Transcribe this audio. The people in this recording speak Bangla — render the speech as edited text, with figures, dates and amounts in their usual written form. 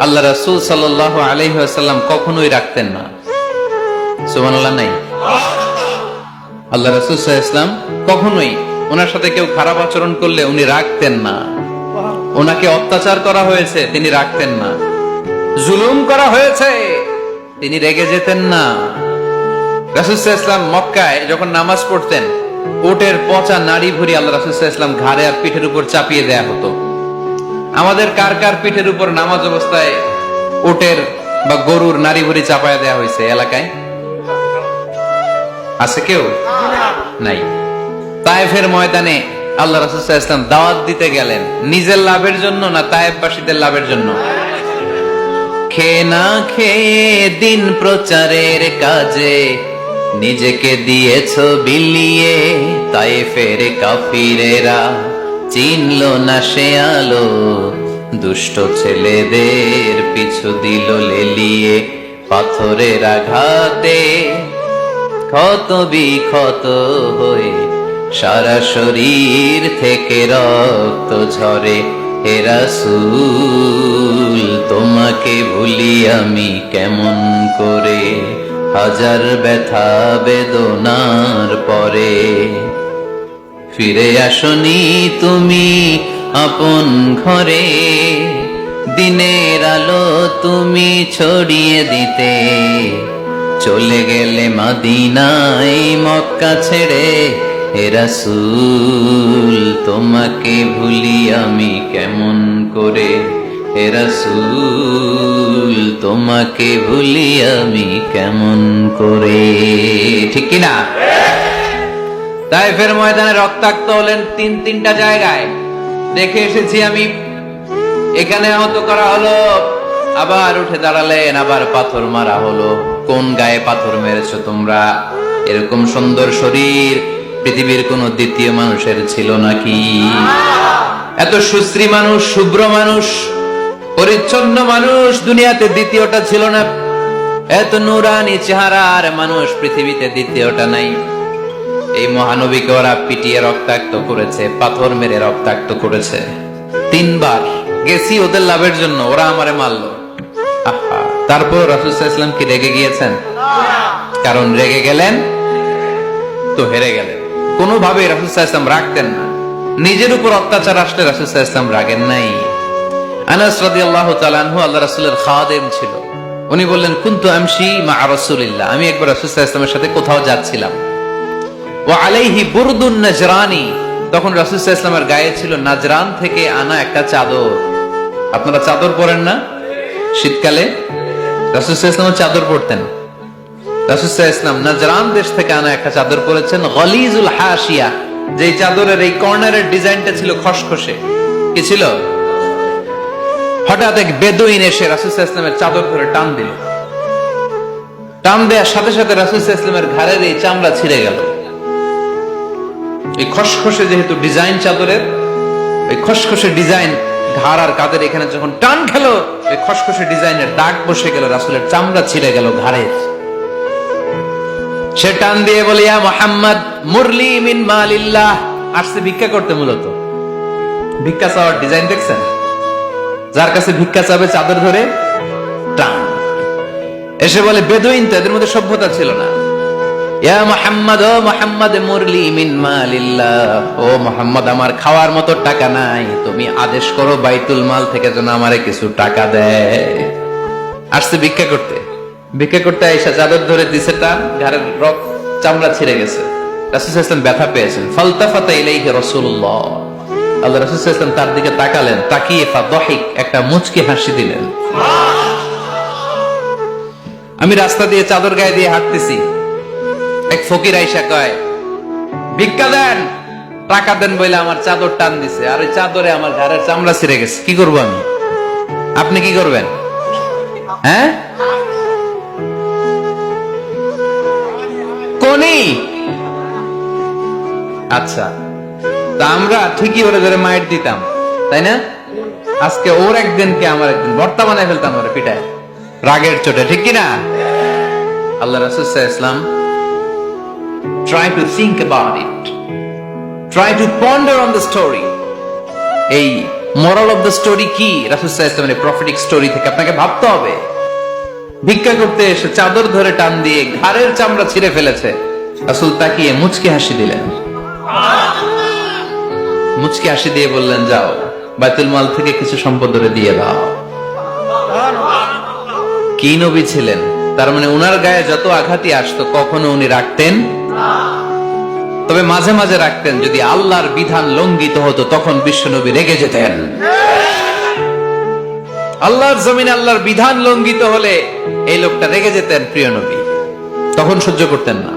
আল্লাহ রাসূল সাল্লাল্লাহু আলাইহি ওয়াসাল্লাম কখনোই রাখতেন না। সুবহানাল্লাহ নাই। আল্লাহ রাসূল সাল্লাল্লাহু আলাইহি ওয়াসাল্লাম কখনোই ওনার সাথে কেউ খারাপ আচরণ করলে উনি রাখতেন না। ওনাকে অত্যাচার করা হয়েছে, তিনি রাখতেন না। জুলুম করা হয়েছে, তিনি রেগে যেতেন না। রাসূল সাল্লাল্লাহু আলাইহি ওয়াসাল্লাম মক্কায় যখন নামাজ পড়তেন, উটের পচা নাড়ি ভুঁড়ি আল্লাহ রাসূল সাল্লাল্লাহু আলাইহি ওয়াসাল্লাম ঘাড়ে আর পিঠের উপর চাপিয়ে দেয়া হতো। আমাদের কার কার পিঠের উপর নামাজ অবস্থায় উটের বা গরুর নাড়ি ভুঁড়ি চাপায় দেয়া হয়েছে এলাকায়? আছে কেউ? নাই। তায়েফের ময়দানে আল্লাহ রাসূল সাল্লাল্লাহু আলাইহি ওয়াসাল্লাম দাওয়াত দিতে গেলেন, নিজের লাভের জন্য না তায়েফবাসীদের লাভের জন্য? খেয়ে না খেয়ে দিন প্রচারের কাজে নিজেকে দিয়েছ বিলিয়ে, তায়েফের কাফিরেরা চিনল না সে আলো, দুষ্ট ছেলেদের পিছু দিল লেলিয়ে, পাথরের আঘাতে ক্ষত বিক্ষত হয়ে সারা শরীর থেকে রক্ত ঝরে। হে রাসূল তোমাকে ভুলি আমি কেমন করে, হাজার ব্যথা বেদনার পরে। ফিরে আসনি তুমি আপন ঘরে, দিনের আলো তুমি ছড়িয়ে দিতে, চলে গেলে মদিনায় মক্কা ছেড়ে। হে রাসূল তোমাকে ভুলি আমি কেমন করে, হে রাসূল তোমাকে ভুলি আমি কেমন করে। ঠিক কিনা? তায়েফের ময়দানে রক্তাক্ত হলেন তিনটা জায়গায়, দেখে এসেছি আমি। এখানে আহত করা হলো, আবার উঠে দাঁড়ালেন, আবার পাথর মারা হলো। কোন গায়ে পাথর মেরেছো তোমরা? এরকম সুন্দর শরীর পৃথিবীর কোন দ্বিতীয় মানুষের ছিল নাকি? এত সুশ্রী মানুষ, শুভ্র মানুষ, পরিচ্ছন্ন মানুষ দুনিয়াতে দ্বিতীয়টা ছিল না। এত নুরানি চেহারার মানুষ পৃথিবীতে দ্বিতীয়টা নাই। এই মহানবীকে ওরা পিটিয়ে রক্তাক্ত করেছে, পাথর মেরে রক্তাক্ত করেছে। 3 বার গেছি ওদের লাভের জন্য, ওরা আমারে মারলো। আহা, তারপর রাসূল সাল্লাল্লাহু আলাইহি ওয়াসাল্লাম কি রেগে গিয়েছেন? কারণ রেগে গেলেন তো হেরে গেলেন। কোনোভাবে রাসূল সাল্লাল্লাহু আলাইহি ওয়াসাল্লাম রাখতেন না। নিজের উপর অত্যাচার আসলে রাসূল সাল্লাল্লাহু আলাইহি ওয়াসাল্লাম রাগেন নাই। আনাস রাদিয়াল্লাহু তাআলা আনহু আল্লাহ রাসূলের খাদেম ছিল। উনি বললেন, কুনতু আমশি মা রাসূলিল্লাহ, আমি একবার রাসূল সাল্লাল্লাহু আলাইহি ওয়াসাল্লামের সাথে কোথাও যাচ্ছিলাম। ওয়া আলাইহি বুরদুন নাজরানি, তখন রাসূল সাল্লাল্লাহু আলাইহি ওয়াসাল্লামের গায়ে ছিল নাজরান থেকে আনা একটা চাদর। আপনারা চাদর পরেন না? শীতকালে রাসূল সাল্লাল্লাহু আলাইহি ওয়াসাল্লাম চাদর পরতেন। রাসূল সাল্লাল্লাহু আলাইহি ওয়াসাল্লাম নাজরান দেশ থেকে আনা একটা চাদর পরেছেন, গলিজুল হাশিয়া, যেই চাদরের এই কর্নারের ডিজাইনটা ছিল খসখসে। কি ছিল? হঠাৎ এক বেদুইন এসে রাসূল সাল্লাল্লাহু আলাইহি ওয়াসাল্লামের চাদর ধরে টান দিল। টান দেওয়ার সাথে সাথে রাসূল সাল্লাল্লাহু আলাইহি ওয়াসাল্লামের ঘাড়ের এই চামড়া ছিঁড়ে গেল। এই খসখসে যেহেতু ডিজাইন চাদরের, এই খসখসে ডিজাইন ঘাড় আর কাঁধের এখানে যখন টান খেলো, এই খসখসে ডিজাইনের দাগ বসে গেল, রাসূলের চামড়া ছিঁড়ে গেল ঘাড়ের। সে টান দিয়ে বলে, ইয়া মুহাম্মদ মুরলি মিন মালিল্লাহ, আসছে ভিক্ষা করতে। মূলত ভিক্ষা চাওয়ার ডিজাইন দেখছেন? যার কাছে ভিক্ষা চাবে চাদর ধরে টান। এসে বলে, বেদুইন তো, এদের মধ্যে সভ্যতা ছিল না। ইয়া মুহাম্মদ, ও মুহাম্মদ মুরলি মিন মালিল্লাহ, ও মুহাম্মদ আমার খাওয়ার মতো টাকা নাই, তুমি আদেশ করো বাইতুল মাল থেকে যেন আমারে কিছু টাকা দেয়। আসছে ভিক্ষা করতে। ভিক্ষা করতে আয়েশা চাদর ধরে দিছে টান, ঘাড়ের রক্ত চামড়া ছিঁড়ে গেছে। রাসূল সাল্লাল্লাহু আলাইহি ওয়াসাল্লাম ব্যথা পেয়েছেন। ফালতাফাতা ইলাইহি রাসূলুল্লাহ, আল্লাহ রাসূল সাল্লাল্লাহু আলাইহি ওয়াসাল্লাম তার দিকে তাকালেন, তাকিয়ে ফাদহিক, একটা মুচকি হাসি দিলেন। আমি রাস্তা দিয়ে চাদর গায়ে দিয়ে হাঁটতেছি, এক ফকির আইসা কয়, ভিক্ষা দেন, টাকা দেন বলে আমার চাদর টান দিছে, আর ওই চাদরে আমার ঘাড়ের চামড়া ছিঁড়ে গেছে, কি করবো আমি? আপনি কি করবেন? হ্যাঁ, কোনি? আচ্ছা, তা আমরা ঠিকই ওরে ধরে মাইর দিতাম, তাই না? আজকে ওর একদিন কে আমার একদিন ভর্তা বানায় ফেলতাম ওরে পিটায়, রাগের চোটে, ঠিক কিনা? আল্লাহ রাসূল সাল্লাল্লাহু আলাইহি ওয়াসাল্লাম try to think about it, try to ponder on the story. এই মোরাল অফ দ্য স্টোরি কি? রাসূল সাল্লাল্লাহু আলাইহি ওয়াসাল্লামের প্রফেটিক স্টোরি থেকে আপনাকে ভাবতে হবে। ভিক্ষা করতে এসে চাদর ধরে টান দিয়ে ঘাড়ের চামড়া ছিঁড়ে ফেলেছে, রাসূল তাকিয়ে মুচকি হাসি দিলেন, মুচকি হাসি দিয়ে বললেন, যাও বাইতুল মাল থেকে কিছু সম্পদ ধরে দিয়ে দাও। কি নবী ছিলেন! তার মানে উনার গায়ে যত আঘাতই আসতো কখনো উনি রাখতেন, তবে মাঝে মাঝে রাখতেন। যদি আল্লাহর বিধান লঙ্ঘিত হতো তখন বিশ্বনবী রেগে যেতেন। আল্লাহর জমিনে আল্লাহর বিধান লঙ্ঘিত হলে এই লোকটা রেগে যেতেন প্রিয় নবী, তখন সহ্য করতেন না।